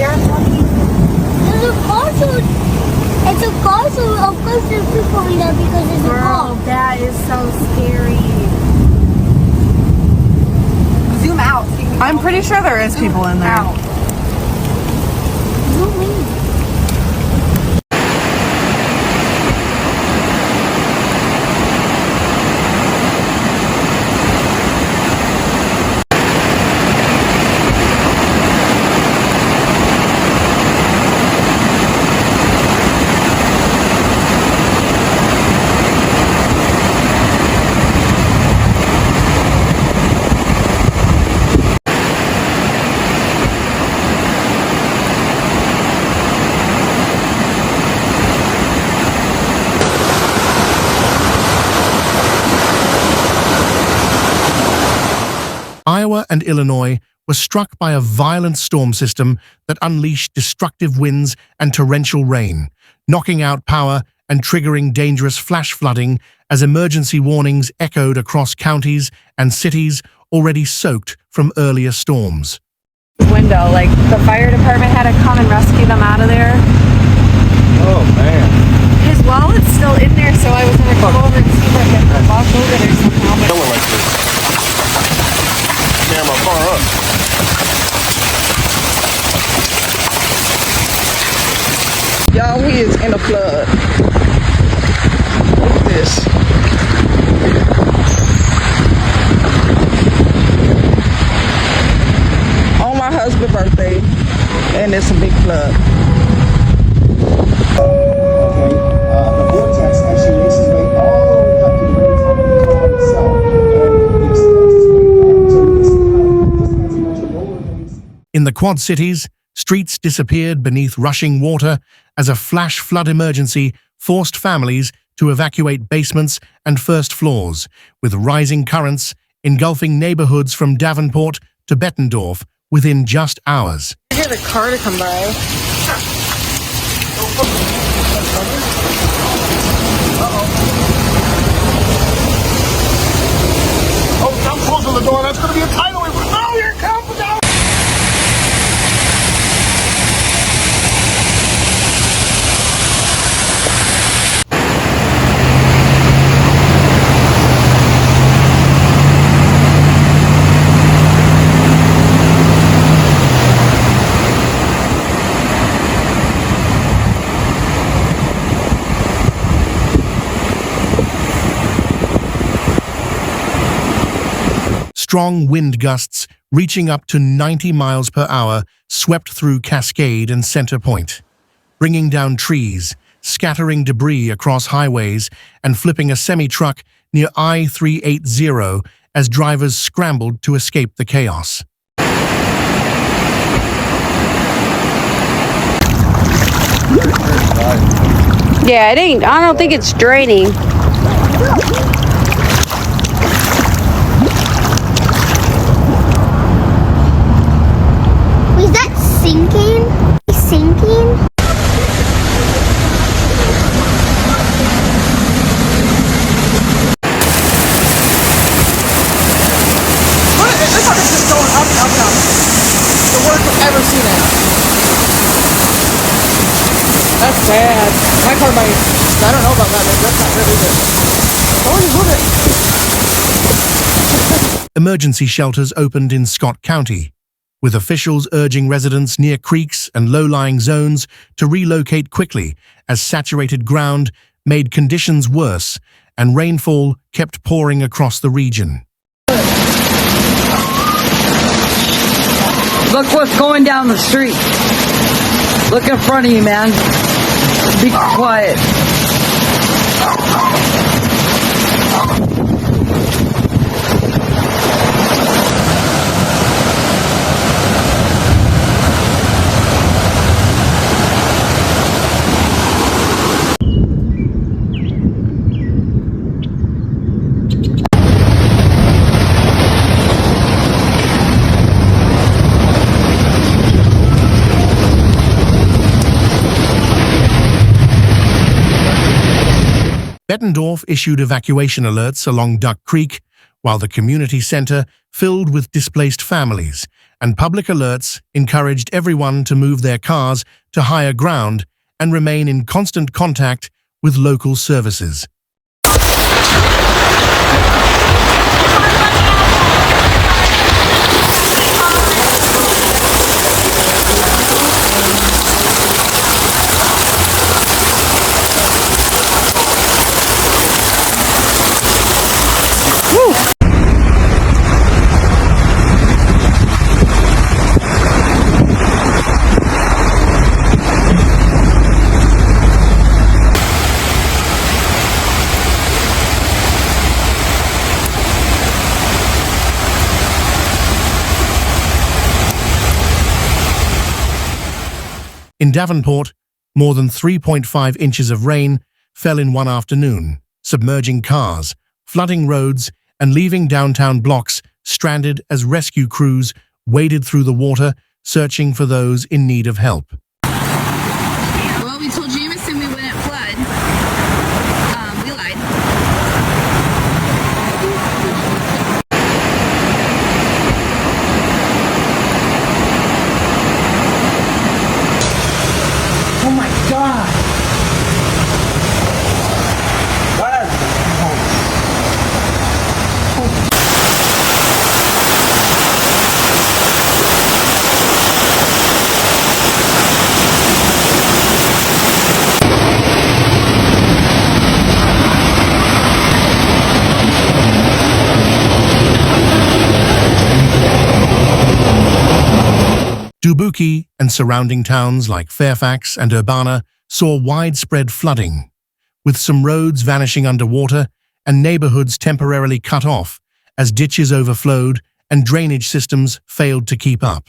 there, mommy? There's a car, so it's a car, so of course there's people in there because it's a car. Bro, that is so scary. Zoom out. I'm pretty sure there is people in there. Out. Zoom in. Iowa and Illinois were struck by a violent storm system that unleashed destructive winds and torrential rain, knocking out power and triggering dangerous flash flooding as emergency warnings echoed across counties and cities already soaked from earlier storms. Window, like the fire department had to come and rescue them out of there. Oh man. His wallet's still in there, so I was gonna come over and see if I could walk over there somehow. But Going like this. Damn, my car up. Y'all, he is in a flood. Look at this. On my husband's birthday, and it's a big flood. Okay, the vortex actually makes its way all the way up to the very top of the cloud itself, and it extends its way down to this cloud just has a much lower base. In the Quad Cities, streets disappeared beneath rushing water as a flash flood emergency forced families to evacuate basements and first floors, with rising currents engulfing neighborhoods from Davenport to Bettendorf within just hours. I hear the car to come by. Oh, I'm closing the door. That's gonna be a tidal wave. Oh, here it comes. No. Strong wind gusts reaching up to 90 miles per hour swept through Cascade and Center Point, bringing down trees, scattering debris across highways, and flipping a semi-truck near I-380 as drivers scrambled to escape the chaos. yeah, it ain't. I don't think it's draining. Is that sinking? Sinking? What? This is just going up and up and up. The worst I've ever seen it. That's bad. My car might. I don't know about that, but that's not really good. Oh, you move it. Emergency shelters opened in Scott County, with officials urging residents near creeks and low-lying zones to relocate quickly as saturated ground made conditions worse and rainfall kept pouring across the region. Look what's going down the street. Look in front of you, man. Be quiet. Bettendorf issued evacuation alerts along Duck Creek, while the community center filled with displaced families and public alerts encouraged everyone to move their cars to higher ground and remain in constant contact with local services. In Davenport, more than 3.5 inches of rain fell in one afternoon, submerging cars, flooding roads, and leaving downtown blocks stranded as rescue crews waded through the water, searching for those in need of help. Well, we told Jameson we wouldn't flood. We lied. Oh my god! Dubuque and surrounding towns like Fairfax and Urbana saw widespread flooding, with some roads vanishing underwater and neighborhoods temporarily cut off as ditches overflowed and drainage systems failed to keep up.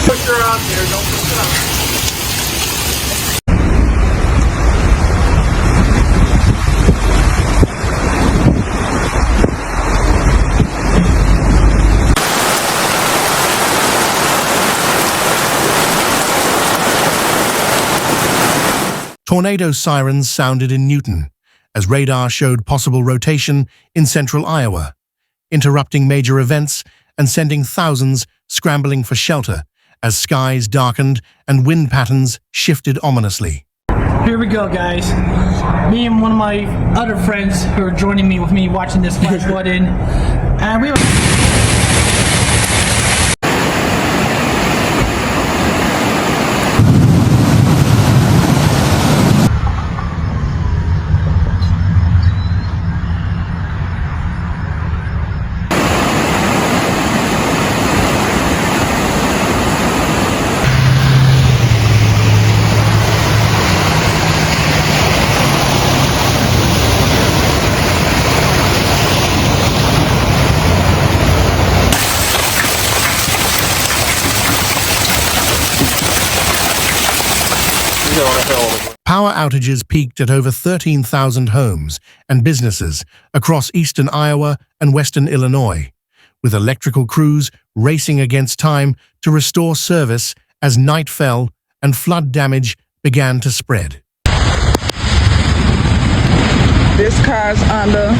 Push her out there, don't push her out. Tornado sirens sounded in Newton as radar showed possible rotation in central Iowa, interrupting major events and sending thousands scrambling for shelter as skies darkened and wind patterns shifted ominously. Here we go, guys. Me and one of my other friends who are joining me with me watching this flash flood in. And we Power outages peaked at over 13,000 homes and businesses across eastern Iowa and western Illinois, with electrical crews racing against time to restore service as night fell and flood damage began to spread. This car's under.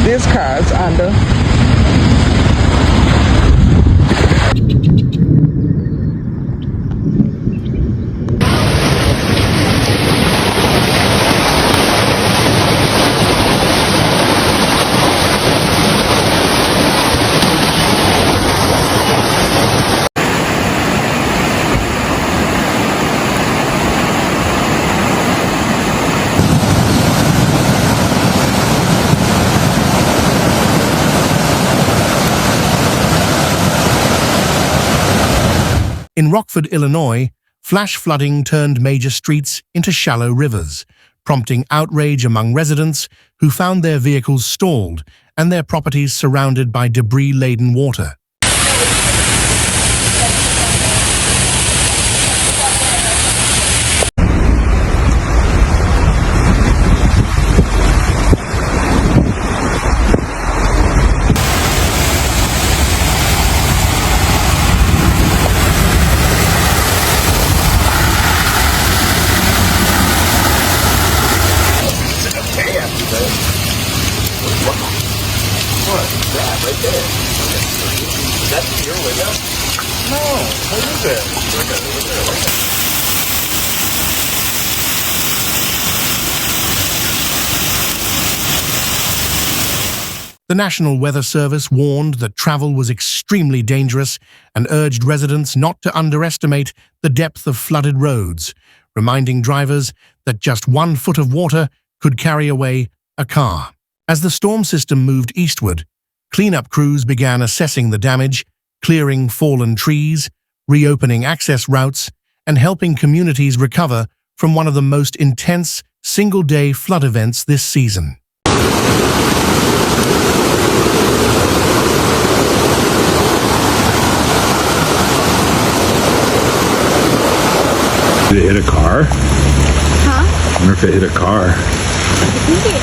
This car's under. In Rockford, Illinois, flash flooding turned major streets into shallow rivers, prompting outrage among residents who found their vehicles stalled and their properties surrounded by debris-laden water. What is it? The National Weather Service warned that travel was extremely dangerous and urged residents not to underestimate the depth of flooded roads, reminding drivers that just 1 foot of water could carry away a car. As the storm system moved eastward, cleanup crews began assessing the damage, clearing fallen trees, reopening access routes, and helping communities recover from one of the most intense single-day flood events this season. Did it hit a car? Huh? I wonder if it hit a car. I think it.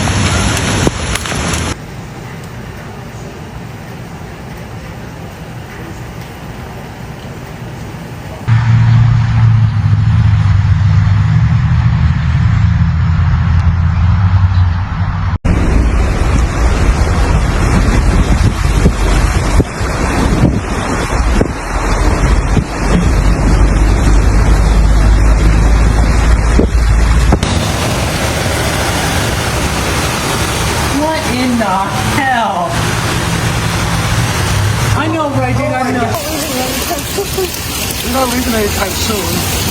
What in the hell? I know, right, dude, I know. You're not leaving anytime soon.